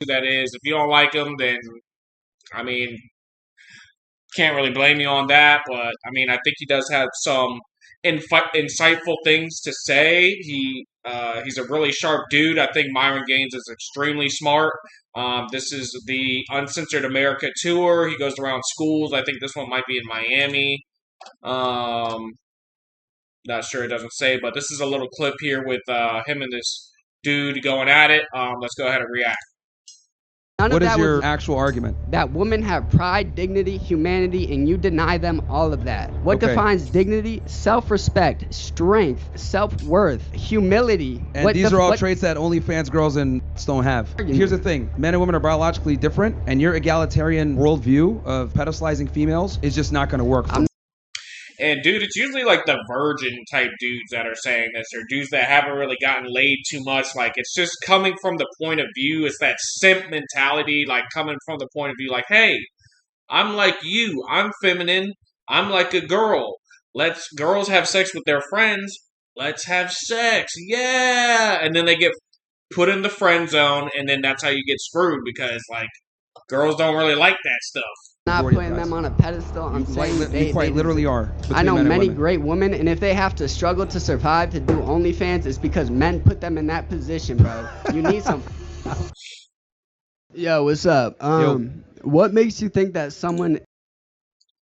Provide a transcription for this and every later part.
who that is. If you don't like him, then I mean, can't really blame you on that. But I mean, I think he does have some insightful things to say. He's a really sharp dude. I think Myron Gainz is extremely smart. This is the Uncensored America tour. He goes around schools. I think this one might be in Miami. Um, Not sure, it doesn't say, but this is a little clip here with him and this dude going at it. Let's go ahead and react. None What of is that your was actual argument? that women have pride, dignity, humanity, and you deny them all of that. What Okay. defines dignity? Self-respect, strength, self-worth, humility. And these are all traits that OnlyFans girls and don't have. Here's the thing. Men and women are biologically different, and your egalitarian worldview of pedestalizing females is just not going to work for me. And dude, it's usually like the virgin type dudes that are saying this, or dudes that haven't really gotten laid too much. Like, it's just coming from the point of view. It's that simp mentality, like coming from the point of view, like, hey, I'm like you. I'm feminine. I'm like a girl. Let's girls have sex with their friends. Let's have sex. Yeah. And then they get put in the friend zone, and then that's how you get screwed because, like, girls don't really like that stuff. Not putting them on a pedestal. I'm saying You quite literally are. I know men and many women. great women, and if they have to struggle to survive to do OnlyFans, it's because men put them in that position, bro. You need some. Yo, what's up? What makes you think that someone?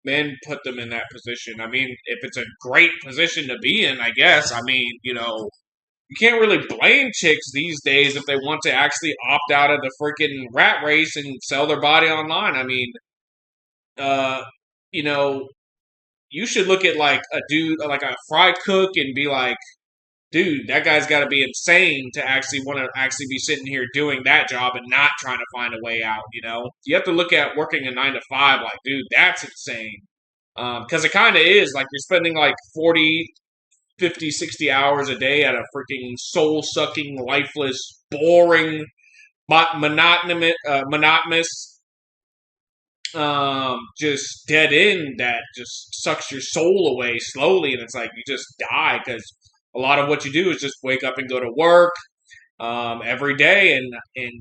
Men put them in that position. I mean, if it's a great position to be in, I guess. I mean, you can't really blame chicks these days if they want to actually opt out of the freaking rat race and sell their body online. I mean, uh, you know, you should look at like a dude, like a fry cook, and be like, dude, that guy's got to be insane to actually want to actually be sitting here doing that job and not trying to find a way out. You have to look at working a 9 to 5, like, dude, that's insane. Because it kind of is like you're spending like 40, 50, 60 hours a day at a freaking soul sucking, lifeless, boring, monotonous, just dead end that just sucks your soul away slowly, and it's like you just die because a lot of what you do is just wake up and go to work every day, and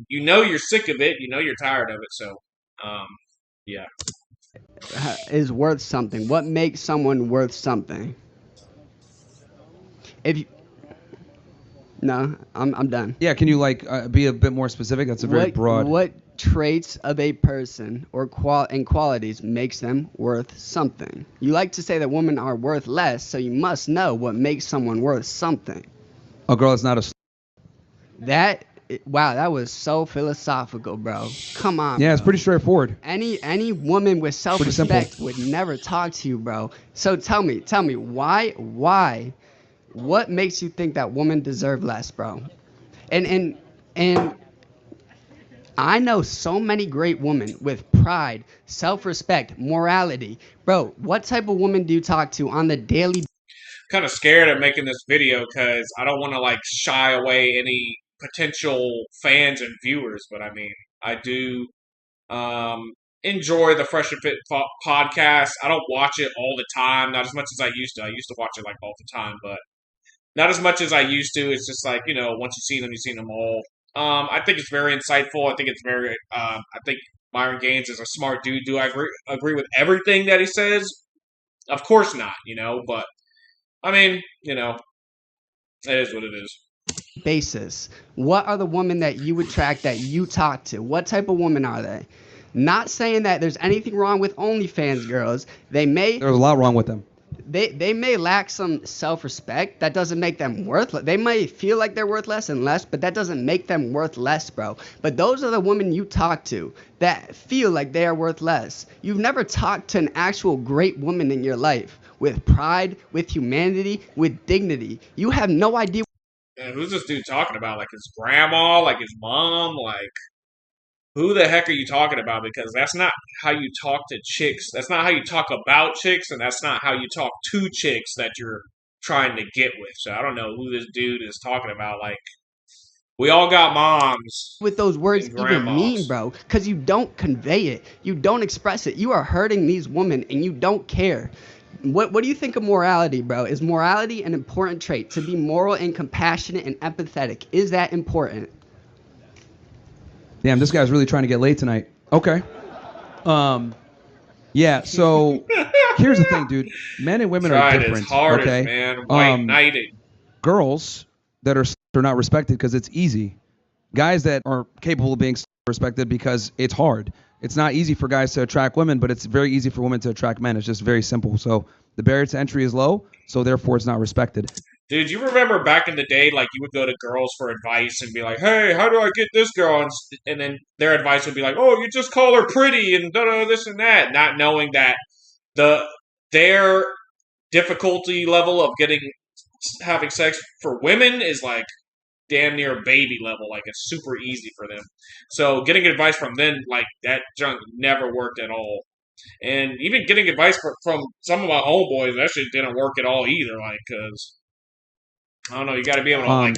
you're sick of it, you're tired of it, so yeah. Is worth something. What makes someone worth something? If you, no, I'm done. Yeah, can you be a bit more specific? That's a very broad. What traits of a person or and qualities makes them worth something? You like to say that women are worth less, so you must know what makes someone worth something. A girl is not a. Wow, that was so philosophical, bro. Come on. Yeah, bro. it's pretty straightforward. Any woman with self-respect would never talk to you, bro. So tell me, why? What makes you think that women deserve less, bro? And I know so many great women with pride, self-respect, morality. Bro, what type of woman do you talk to on the daily? Kind of scared of making this video because I don't want to like shy away any potential fans and viewers, but I mean, I do enjoy the Fresh and Fit podcast. I don't watch it all the time, not as much as I used to. I used to watch it like all the time, but not as much as I used to. It's just like, once you've seen them all. I think it's very insightful. I think it's very, I think Myron Gainz is a smart dude. Do I agree with everything that he says? Of course not, but I mean, it is what it is. Basis. What are the women that you attract that you talk to? What type of woman are they? Not saying that there's anything wrong with OnlyFans girls. There's a lot wrong with them. They may lack some self-respect. That doesn't make them worthless. They may feel like they're worth less and less, but that doesn't make them worth less, bro. But those are the women you talk to that feel like they are worth less. You've never talked to an actual great woman in your life with pride, with humanity, with dignity. You have no idea. And who's this dude talking about? Like his grandma? Like his mom? Like, who the heck are you talking about? Because that's not how you talk to chicks. That's not how you talk about chicks, and that's not how you talk to chicks that you're trying to get with. So I don't know who this dude is talking about. Like, we all got moms. With those words even mean, bro, because you don't convey it. You don't express it. You are hurting these women, and you don't care. What do you think of morality, bro? Is morality an important trait? To be moral and compassionate and empathetic, is that important? Damn, this guy's really trying to get laid tonight. Okay. Yeah, so here's the thing, dude. Men and women are different. As hard okay? as, man. White knighted. Girls that are not respected because it's easy. Guys that are capable of being respected because it's hard. It's not easy for guys to attract women, but it's very easy for women to attract men. It's just very simple. So the barrier to entry is low, so therefore it's not respected. Dude, you remember back in the day, like, you would go to girls for advice and be like, hey, how do I get this girl? And then their advice would be like, oh, you just call her pretty and this and that, not knowing that their difficulty level of having sex for women is like damn near baby level. Like, it's super easy for them. So getting advice from them, like, that junk never worked at all. And even getting advice from some of my homeboys, that shit didn't work at all either. Like, because I don't know, you got to be able to like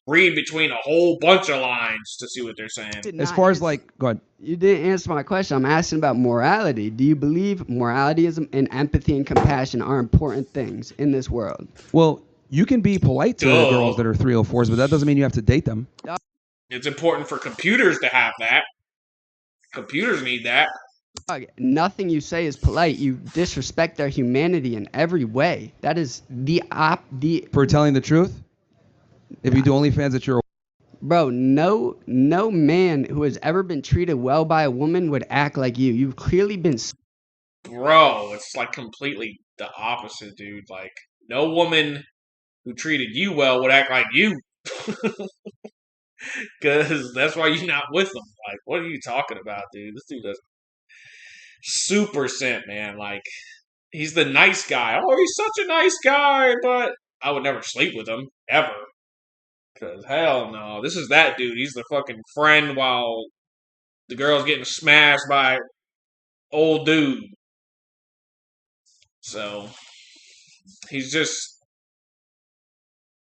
read between a whole bunch of lines to see what they're saying. As far as like, go ahead. You didn't answer my question. I'm asking about morality. Do you believe morality and empathy and compassion are important things in this world? Well, you can be polite to girls that are 304s, but that doesn't mean you have to date them. It's important for computers to have that. Computers need that. Nothing you say is polite. You disrespect their humanity in every way. That is For telling the truth? If you do OnlyFans, that you're... Bro, no man who has ever been treated well by a woman would act like you. You've clearly been... Bro, it's like completely the opposite, dude. Like, no woman who treated you well would act like you. Because that's why you're not with them. Like, what are you talking about, dude? This dude does super simp, man. Like, he's the nice guy. Oh, he's such a nice guy, but I would never sleep with him, ever. Because, hell no. This is that dude. He's the fucking friend while the girl's getting smashed by old dude. So, he's just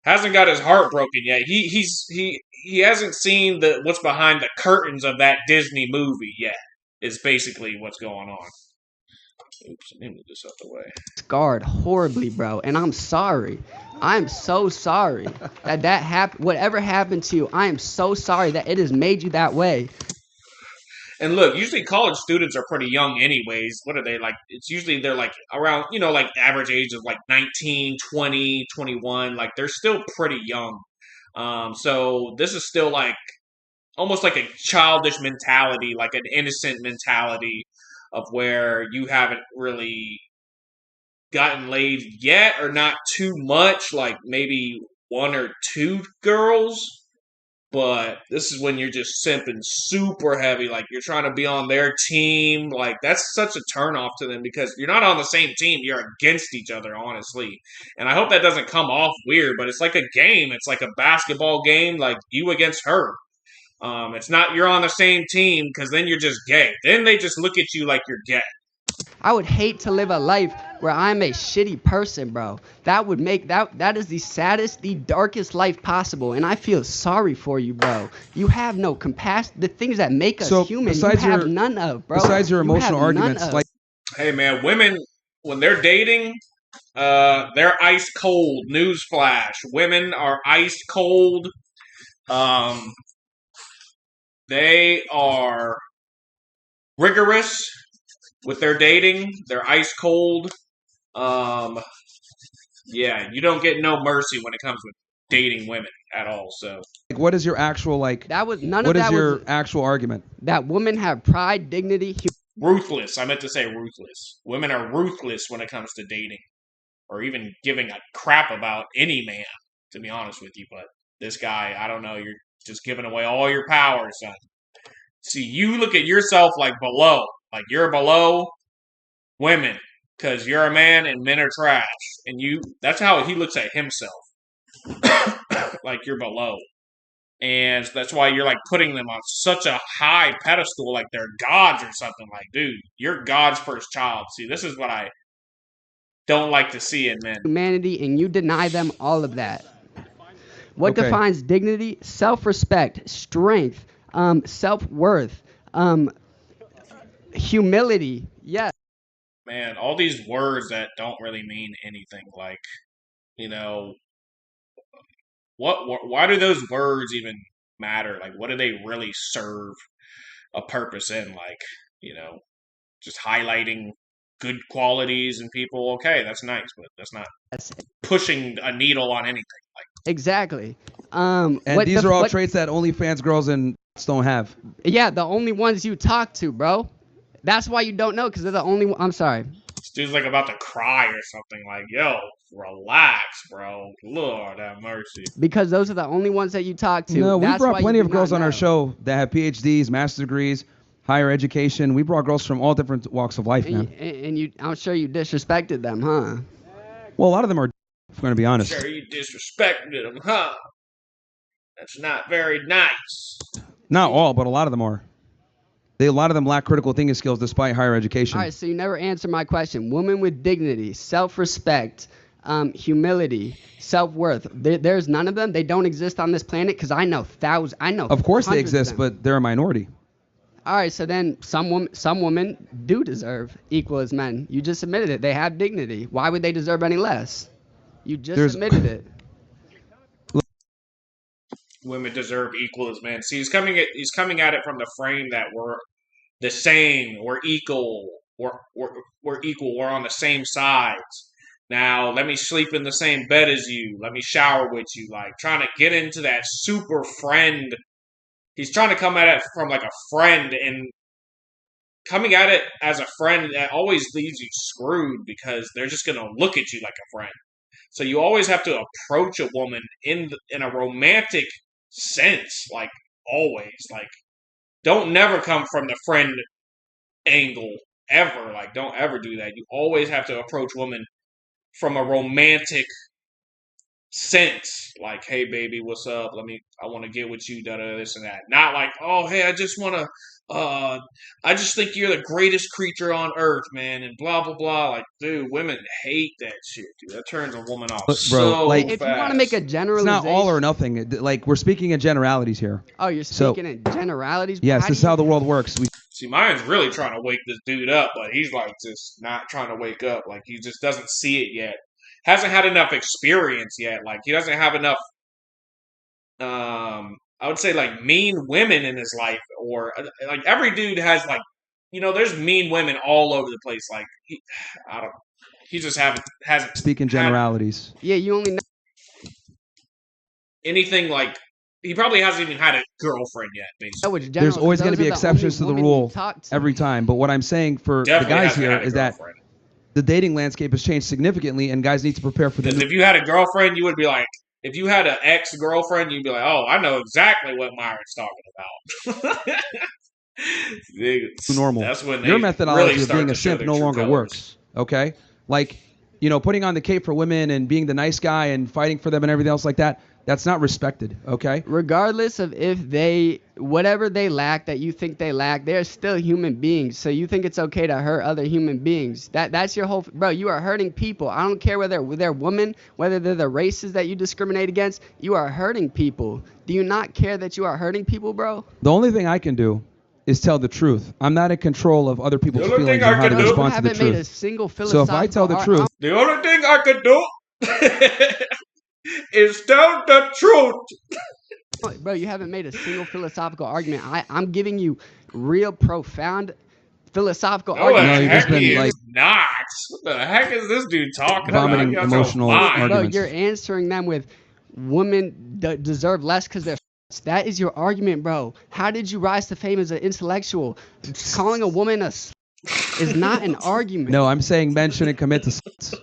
hasn't got his heart broken yet. He hasn't seen what's behind the curtains of that Disney movie yet. Is basically what's going on. Oops, let me move this out the way. Scarred horribly, bro, and I'm sorry. I'm so sorry that happened. Whatever happened to you, I am so sorry that it has made you that way. And look, usually college students are pretty young anyways. What are they like? It's usually they're like around, like average age of like 19, 20, 21. Like, they're still pretty young. So this is still like almost like a childish mentality, like an innocent mentality of where you haven't really gotten laid yet or not too much, like maybe one or two girls. But this is when you're just simping super heavy, like you're trying to be on their team. Like, that's such a turnoff to them because you're not on the same team. You're against each other, honestly. And I hope that doesn't come off weird, but it's like a game. It's like a basketball game, like you against her. It's not you're on the same team because then you're just gay. Then they just look at you like you're gay. I would hate to live a life where I'm a shitty person, bro. That would make that is the saddest, the darkest life possible, and I feel sorry for you, bro. You have no compassion. The things that make us human, you have none of, bro. Besides your emotional arguments, like, hey man, women when they're dating, they're ice cold. Newsflash: women are ice cold. They are rigorous with their dating. They're ice cold. Yeah, you don't get no mercy when it comes with dating women at all. So, what is your actual actual argument? That women have pride, dignity, ruthless. I meant to say ruthless. Women are ruthless when it comes to dating, or even giving a crap about any man. To be honest with you, but this guy, I don't know. You're just giving away all your power, son. See, you look at yourself like below. Like, you're below women because you're a man and men are trash. And that's how he looks at himself. Like, you're below. And that's why you're, like, putting them on such a high pedestal like they're gods or something. Like, dude, you're God's first child. See, this is what I don't like to see in men. Humanity, and you deny them all of that. What defines dignity? Self-respect, strength, self-worth, humility. Yes. Man, all these words that don't really mean anything. Like, why do those words even matter? Like, what do they really serve a purpose in? Like, just highlighting good qualities in people. Okay, that's nice, but that's not pushing a needle on anything. Like, exactly. And these are all traits that OnlyFans girls and don't have. Yeah, the only ones you talk to, bro. That's why you don't know, because they're the only. I'm sorry. This dude's like about to cry or something. Like, yo, relax, bro. Lord have mercy. Because those are the only ones that you talk to. No, we That's brought why plenty you of do girls not on our know. show that have PhDs, master's degrees, higher education. We brought girls from all different walks of life, man. And you, I'm sure you disrespected them, huh? Well, a lot of them are, if we're going to be honest. Sure, you disrespected them, huh? That's not very nice. Not all, but a lot of them are. A lot of them lack critical thinking skills despite higher education. All right, so you never answered my question. Women with dignity, self-respect, humility, self-worth. There's none of them. They don't exist on this planet, because I know thousands. I know. Of course they hundreds of exist, them. but they're a minority. All right, so then some women do deserve equal as men. You just admitted it. They have dignity. Why would they deserve any less? You just admitted it. Women deserve equal as men. See, he's coming at it from the frame that we're the same, we're equal, we're equal, we're on the same sides. Now, let me sleep in the same bed as you. Let me shower with you. Like, trying to get into that super friend. He's trying to come at it from like a friend, and coming at it as a friend, that always leaves you screwed, because they're just going to look at you like a friend. So you always have to approach a woman in a romantic sense, like, always. Like, don't never come from the friend angle, ever. Like, don't ever do that. You always have to approach women from a romantic sense. Like, hey, baby, what's up? I want to get with you, this and that. Not like, oh, hey, I just think you're the greatest creature on earth, man, and blah, blah, blah. Like, dude, women hate that shit, dude. That turns a woman off so like, if fast. you want to make a generalization. It's not all or nothing. Like, we're speaking in generalities here. Oh, you're speaking in generalities? Yes, this is how the world works. See, Myron's really trying to wake this dude up, but he's like just not trying to wake up. Like, he just doesn't see it yet. Hasn't had enough experience yet. Like, he doesn't have enough, I would say, like, mean women in his life. Or, like, every dude has, like, there's mean women all over the place. Like, he just hasn't Speak in generalities. Yeah, you only know. Anything like, he probably hasn't even had a girlfriend yet, basically. There's always going to be exceptions to the rule every time. But what I'm saying for Definitely the guys here is that girlfriend. the dating landscape has changed significantly, and guys need to prepare for Because if you had a girlfriend, you would be like, if you had an ex-girlfriend, you'd be like, oh, I know exactly what Myron's talking about. normal. That's when your methodology really of being a show simp their no true longer colors. works. Okay, like putting on the cape for women and being the nice guy and fighting for them and everything else like that. That's not respected. Okay. Regardless of whatever they lack that you think they lack, they're still human beings. So you think it's okay to hurt other human beings? That's your whole, bro. You are hurting people. I don't care whether they're women, whether they're the races that you discriminate against. You are hurting people. Do you not care that you are hurting people, bro? The only thing I can do is tell the truth. I'm not in control of other people's The only feelings thing and I how to can do- respond to the haven't made a truth. single So if I tell the truth, The only thing I could do is tell the truth. Bro, you haven't made a single philosophical argument. I'm giving you real profound philosophical No, the arguments. you've heck just been, he like, is not. What the heck is this dude talking vomiting about? He got some emotional mind. Bro, arguments. you're answering them with women deserve less because they're that is your argument, bro. How did you rise to fame as an intellectual? Calling a woman is not an argument. No, I'm saying men shouldn't commit to sex.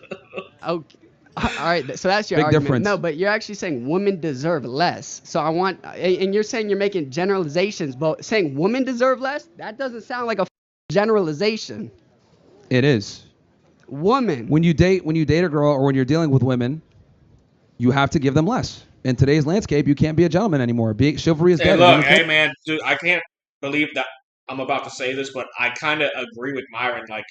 Okay. All right, so that's your Big argument. difference. No, but you're actually saying women deserve less. So and you're saying you're making generalizations, but saying women deserve less, that doesn't sound like a generalization. It is. Woman. When you date a girl or when you're dealing with women, you have to give them less. In today's landscape, you can't be a gentleman anymore. Chivalry is Hey, dead. look, hey, man, dude, I can't believe that I'm about to say this, but I kind of agree with Myron. Like,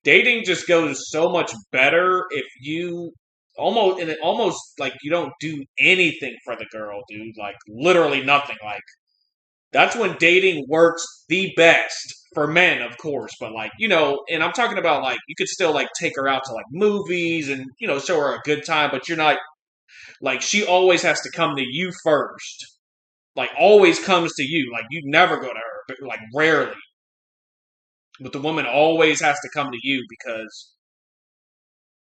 dating just goes so much better if you almost like you don't do anything for the girl, dude. Like, literally nothing. Like, that's when dating works the best for men, of course. But, like, and I'm talking about, like, you could still, like, take her out to, like, movies and, show her a good time, but you're not, like, she always has to come to you first. like always comes to you. Like you never go to her, but like rarely. But the woman always has to come to you because,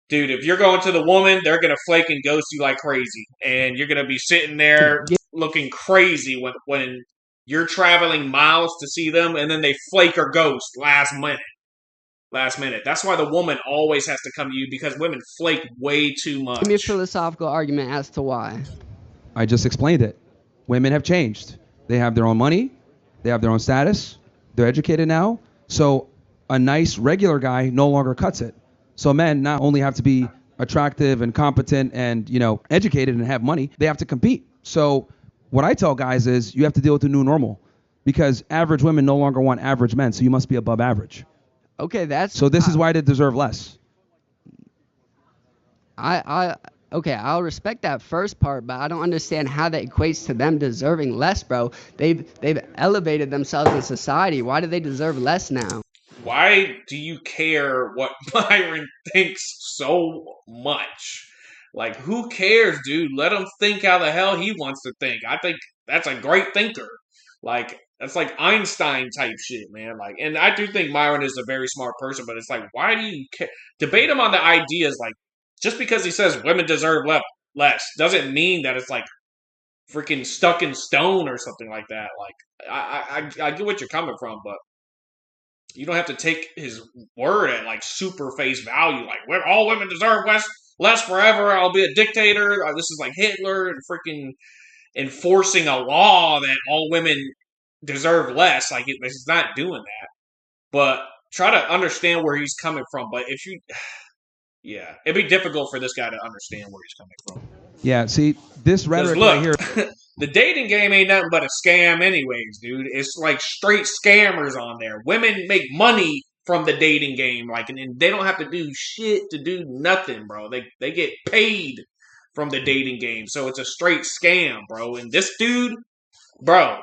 dude, if you're going to the woman, they're gonna flake and ghost you like crazy, and you're gonna be sitting there looking crazy when you're traveling miles to see them, and then they flake or ghost last minute. That's why the woman always has to come to you because women flake way too much. Give me a philosophical argument as to why. I just explained it. Women have changed. They have their own money. They have their own status. They're educated now. So a nice regular guy no longer cuts it. So men not only have to be attractive and competent and, educated and have money, they have to compete. So what I tell guys is you have to deal with the new normal because average women no longer want average men. So you must be above average. Okay, so this is why they deserve less. Okay, I'll respect that first part, but I don't understand how that equates to them deserving less, bro. They've elevated themselves in society. Why do they deserve less now? Why do you care what Myron thinks so much? Like, who cares, dude? Let him think how the hell he wants to think. I think that's a great thinker. Like, that's like Einstein type shit, man. Like, and I do think Myron is a very smart person, but it's like, why do you care? Debate him on the ideas. Like, just because he says women deserve less doesn't mean that it's like freaking stuck in stone or something like that. Like, I get what you're coming from, but you don't have to take his word at like super face value. Like, all women deserve less forever. I'll be a dictator. This is like Hitler and freaking enforcing a law that all women deserve less. Like, it's not doing that. But try to understand where he's coming from. But if you, yeah, it'd be difficult for this guy to understand where he's coming from. Yeah, see, this rhetoric right here. The dating game ain't nothing but a scam anyways, dude. It's like straight scammers on there. Women make money from the dating game, like, and they don't have to do shit to do nothing, bro. They get paid from the dating game, so it's a straight scam, bro. And this dude, bro,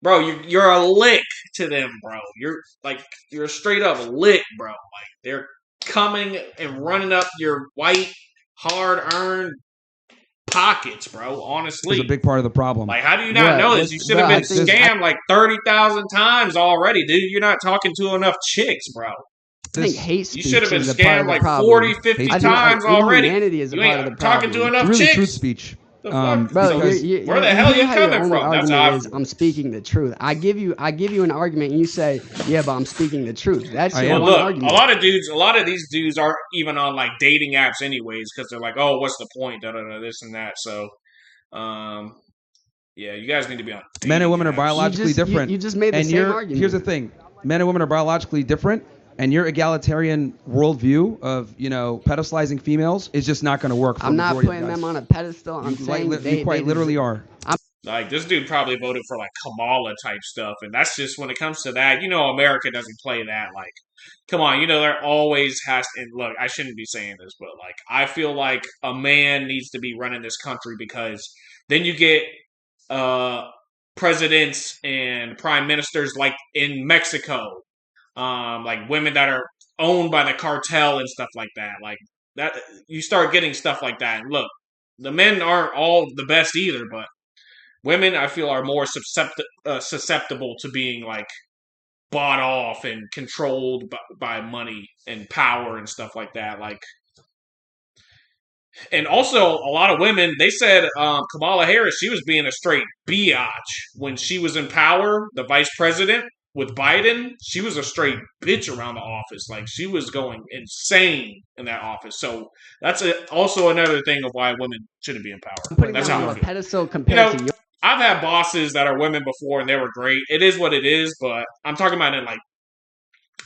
you're a lick to them, bro. You're a straight up lick, bro. Like, they're coming and running up your white, hard-earned pockets, bro. Honestly, it's a big part of the problem. Like, how do you not know this? You should have been scammed like 30,000 times already, dude. You're not talking to enough chicks, bro. I think hate speech you should have been is scammed like 40, 50 times already. Humanity is a part of the talking to enough really chicks. Truth speech. Bro, where the hell are you coming from? That's obvious. I'm speaking the truth. I give you an argument, and you say, "Yeah, but I'm speaking the truth." That's your one argument. A lot of these dudes aren't even on like dating apps anyways because they're like, "Oh, what's the point?" This and that. So, yeah, you guys need to be on. Men and women are biologically different. You just made the same argument. Here's the thing: men and women are biologically different. And your egalitarian worldview of, pedestalizing females is just not going to work for I'm not putting them on a pedestal. I'm saying you quite literally are. Like, this dude probably voted for like Kamala type stuff, and that's just when it comes to that. America doesn't play that. Like, come on, there always has. And look, I shouldn't be saying this, but like, I feel like a man needs to be running this country because then you get presidents and prime ministers like in Mexico. Like women that are owned by the cartel and stuff like that. Like that, you start getting stuff like that. And look, the men aren't all the best either, but women, I feel, are more susceptible to being like bought off and controlled by money and power and stuff like that. Like, and also a lot of women, they said Kamala Harris, she was being a straight biatch when she was in power, the vice president. With Biden, she was a straight bitch around the office. Like, she was going insane in that office. So that's also another thing of why women shouldn't be in power. That's how I feel. Pedestal compared to you. I've had bosses that are women before, and they were great. It is what it is, but I'm talking about in like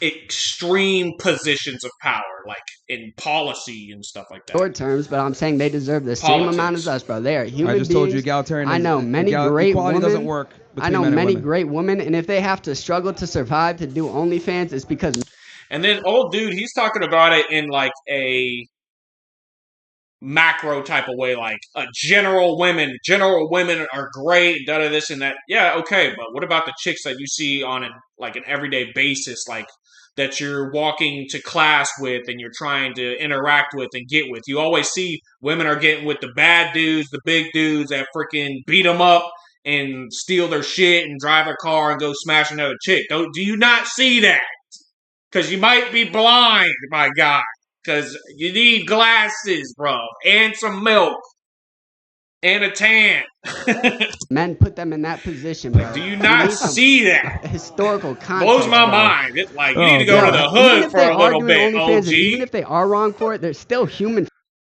extreme positions of power, like in policy and stuff like that. Short terms, but I'm saying they deserve the same amount as us, bro. They are human beings. I just told you egalitarian. I know many great women. Doesn't work. I know many great women, and if they have to struggle to survive to do OnlyFans, it's because. And then old dude, he's talking about it in like a macro type of way, like general women are great, this and that. Yeah, okay, but what about the chicks that you see on an everyday basis, like that you're walking to class with and you're trying to interact with and get with? You always see women are getting with the bad dudes, the big dudes that freaking beat them up and steal their shit and drive their car and go smash another chick. Do you not see that? Because you might be blind, my guy. Because you need glasses, bro, and some milk, and a tan. Men put them in that position, bro. Do you not see that? Historical context Blows my bro. mind. It's like, you need to go to the Even hood if for they a are little doing bit, OnlyFans, and OG. even if they are wrong for it, they're still human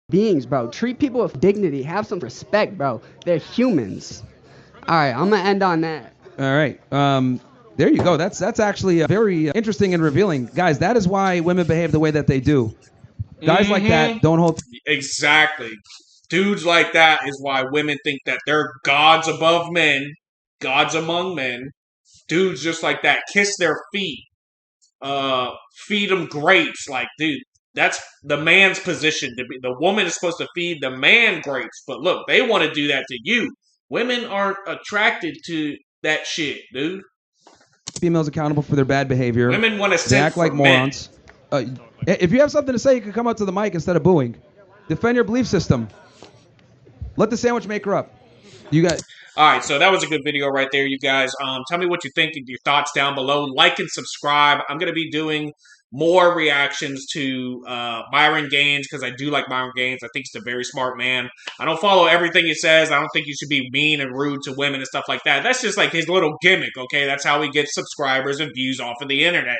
beings, bro. Treat people with dignity. Have some respect, bro. They're humans. All right, I'm gonna end on that. All right. There you go. That's actually very interesting and revealing. Guys, that is why women behave the way that they do. Guys like that don't hold... Exactly. Dudes like that is why women think that they're gods above men, gods among men. Dudes just like that kiss their feet, feed them grapes. Like, dude, that's the man's position to be. The woman is supposed to feed the man grapes, but look, they want to do that to you. Women aren't attracted to that shit, dude. Females accountable for their bad behavior. Women want to They act like morons. If you have something to say, you can come up to the mic instead of booing. Defend your belief system. Let the sandwich maker up. You got... All right, so that was a good video right there, you guys. Tell me what you think and your thoughts down below. Like and subscribe. I'm going to be doing more reactions to Myron Gainz because I do like Myron Gainz. I think he's a very smart man. I don't follow everything he says. I don't think you should be mean and rude to women and stuff like that. That's just like his little gimmick, okay? That's how he gets subscribers and views off of the internet.